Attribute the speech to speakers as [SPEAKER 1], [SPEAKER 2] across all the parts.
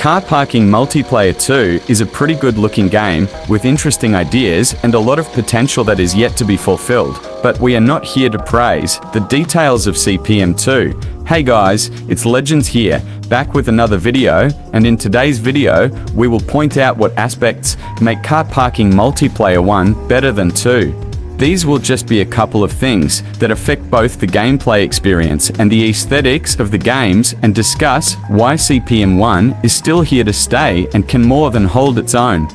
[SPEAKER 1] Car Parking Multiplayer 2 is a pretty good looking game with interesting ideas and a lot of potential that is yet to be fulfilled, but we are not here to praise the details of CPM 2. Hey guys, it's Legends here, back with another video, and in today's video, we will point out what aspects make Car Parking Multiplayer 1 better than 2. These will just be a couple of things that affect both the gameplay experience and the aesthetics of the games, and discuss why CPM 1 is still here to stay and can more than hold its own.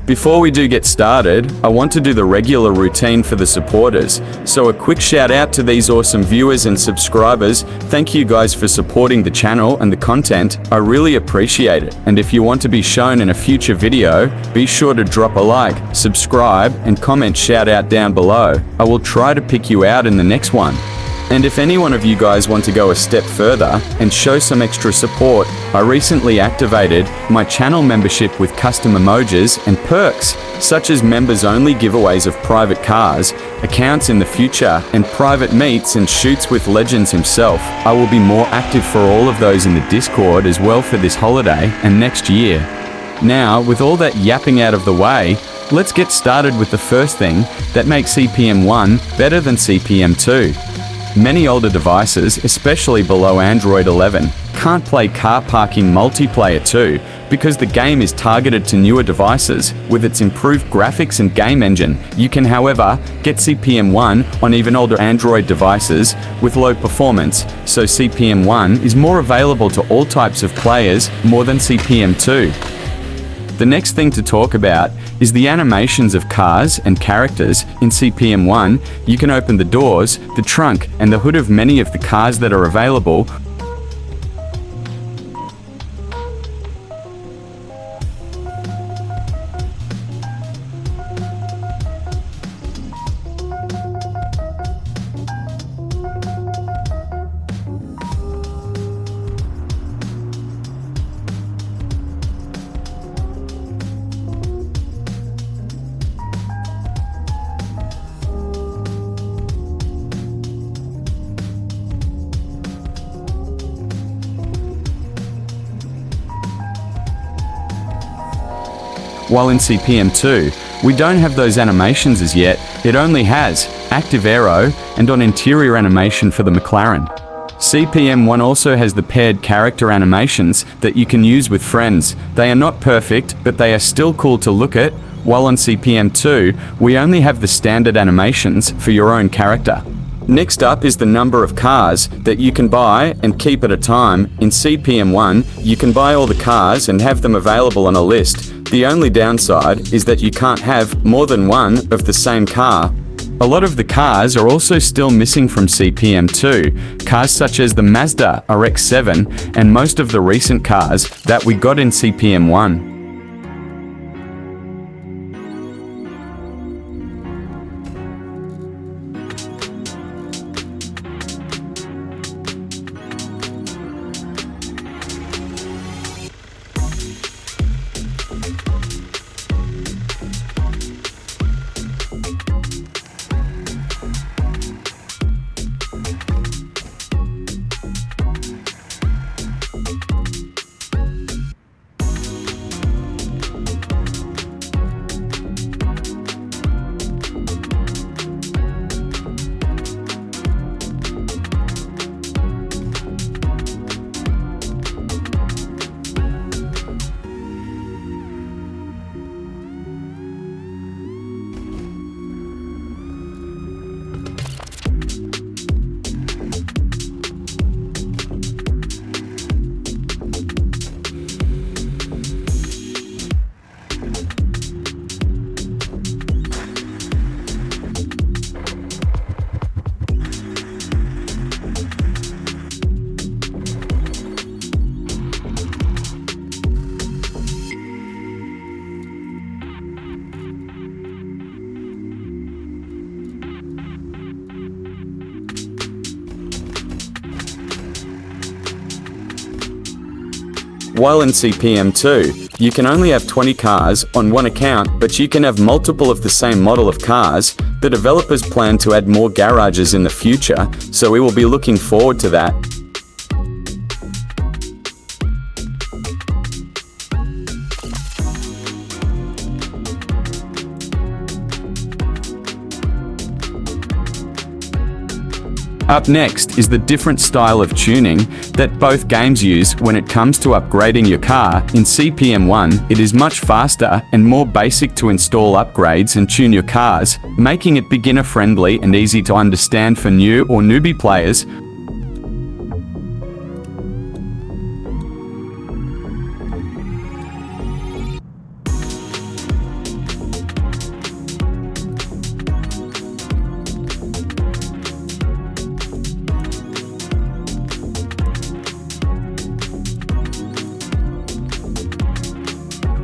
[SPEAKER 1] Before we do get started, I want to do the regular routine for the supporters. So a quick shout out to these awesome viewers and subscribers. Thank you guys for supporting the channel and the content. I really appreciate it. And if you want to be shown in a future video, be sure to drop a like, subscribe, and comment shout out down below. I will try to pick you out in the next one. And if any one of you guys want to go a step further and show some extra support, I recently activated my channel membership with custom emojis and perks, such as members-only giveaways of private cars, accounts in the future, and private meets and shoots with Legends himself. I will be more active for all of those in the Discord as well for this holiday and next year. Now, with all that yapping out of the way, let's get started with the first thing that makes CPM 1 better than CPM 2. Many older devices, especially below Android 11, can't play Car Parking Multiplayer 2 because the game is targeted to newer devices. With its improved graphics and game engine, you can, however, get CPM 1 on even older Android devices with low performance, so CPM 1 is more available to all types of players more than CPM 2. The next thing to talk about is the animations of cars and characters. In CPM 1, you can open the doors, the trunk, and the hood of many of the cars that are available. While in CPM 2, we don't have those animations as yet. It only has active aero and on interior animation for the McLaren. CPM 1 also has the paired character animations that you can use with friends. They are not perfect, but they are still cool to look at, while on CPM 2, we only have the standard animations for your own character. Next up is the number of cars that you can buy and keep at a time. In CPM 1, you can buy all the cars and have them available on a list. The only downside is that you can't have more than one of the same car. A lot of the cars are also still missing from CPM 2, cars such as the Mazda RX-7 and most of the recent cars that we got in CPM 1. While in CPM 2, you can only have 20 cars on one account, but you can have multiple of the same model of cars. The developers plan to add more garages in the future, so we will be looking forward to that. Up next is the different style of tuning that both games use when it comes to upgrading your car. In CPM 1, it is much faster and more basic to install upgrades and tune your cars, making it beginner-friendly and easy to understand for new or newbie players.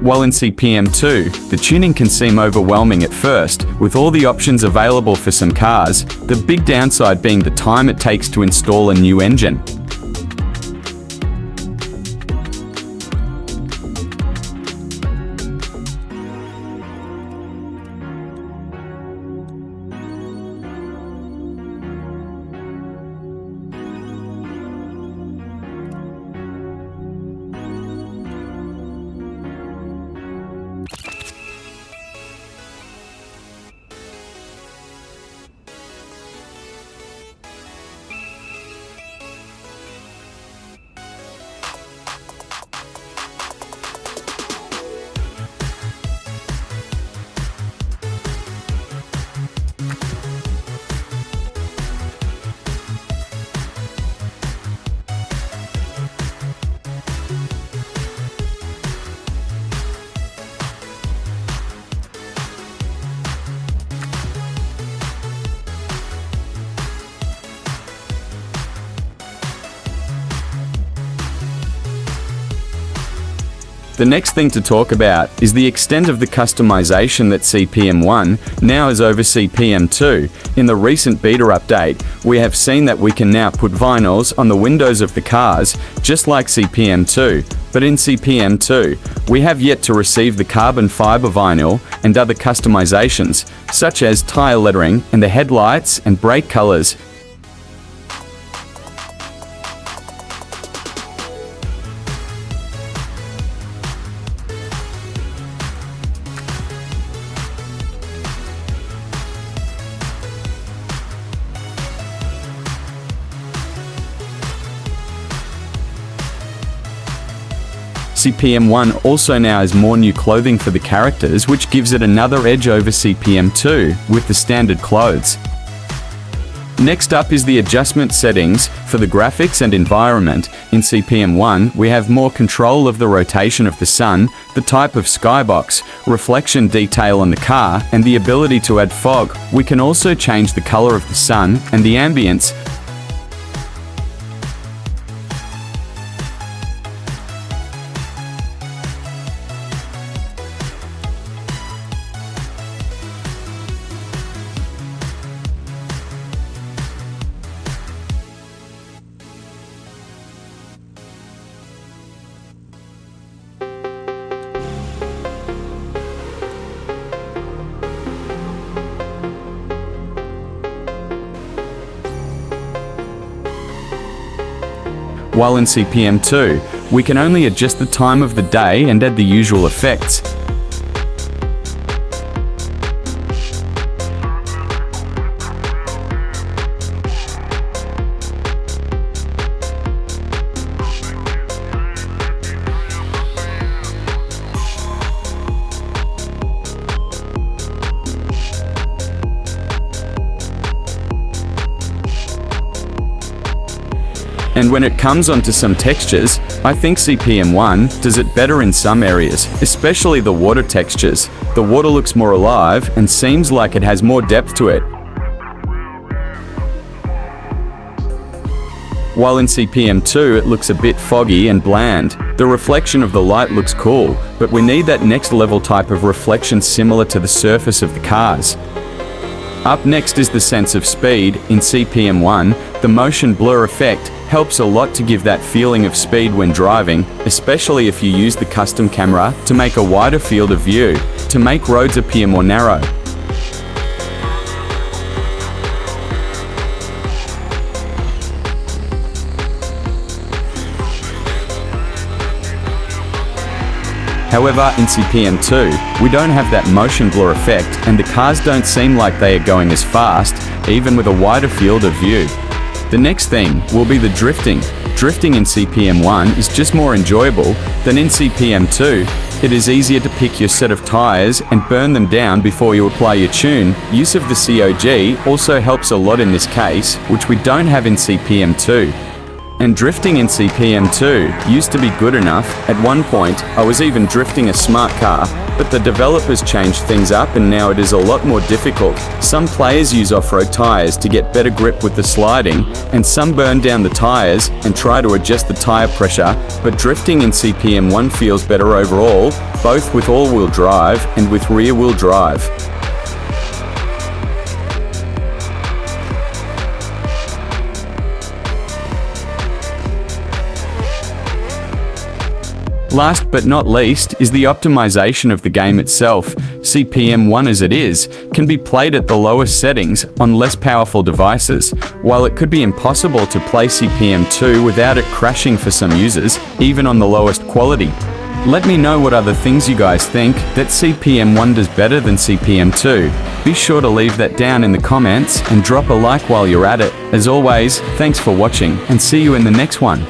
[SPEAKER 1] While in CPM 2, the tuning can seem overwhelming at first, with all the options available for some cars, the big downside being the time it takes to install a new engine. The next thing to talk about is the extent of the customization that CPM 1 now is over CPM 2. In the recent beta update, we have seen that we can now put vinyls on the windows of the cars, just like CPM 2. But in CPM 2, we have yet to receive the carbon fiber vinyl and other customizations, such as tire lettering and the headlights and brake colors. CPM 1 also now has more new clothing for the characters, which gives it another edge over CPM 2 with the standard clothes. Next up is the adjustment settings for the graphics and environment. In CPM 1, we have more control of the rotation of the sun, the type of skybox, reflection detail on the car, and the ability to add fog. We can also change the color of the sun and the ambience. While in CPM 2, we can only adjust the time of the day and add the usual effects. And when it comes onto some textures, I think CPM 1 does it better in some areas, especially the water textures. The water looks more alive and seems like it has more depth to it. While in CPM 2 it looks a bit foggy and bland. The reflection of the light looks cool, but we need that next level type of reflection similar to the surface of the cars. Up next is the sense of speed. In CPM 1, the motion blur effect helps a lot to give that feeling of speed when driving, especially if you use the custom camera to make a wider field of view, to make roads appear more narrow. However, in CPM 2, we don't have that motion blur effect, and the cars don't seem like they are going as fast, even with a wider field of view. The next thing will be the drifting. Drifting in CPM 1 is just more enjoyable than in CPM 2. It is easier to pick your set of tires and burn them down before you apply your tune. Use of the COG also helps a lot in this case, which we don't have in CPM 2. And drifting in CPM 2 used to be good enough. At one point, I was even drifting a smart car, but the developers changed things up and now it is a lot more difficult. Some players use off-road tires to get better grip with the sliding, and some burn down the tires and try to adjust the tire pressure, but drifting in CPM 1 feels better overall, both with all-wheel drive and with rear-wheel drive. Last but not least is the optimization of the game itself. CPM 1 as it is, can be played at the lowest settings on less powerful devices, while it could be impossible to play CPM 2 without it crashing for some users, even on the lowest quality. Let me know what other things you guys think that CPM 1 does better than CPM 2. Be sure to leave that down in the comments and drop a like while you're at it. As always, thanks for watching and see you in the next one.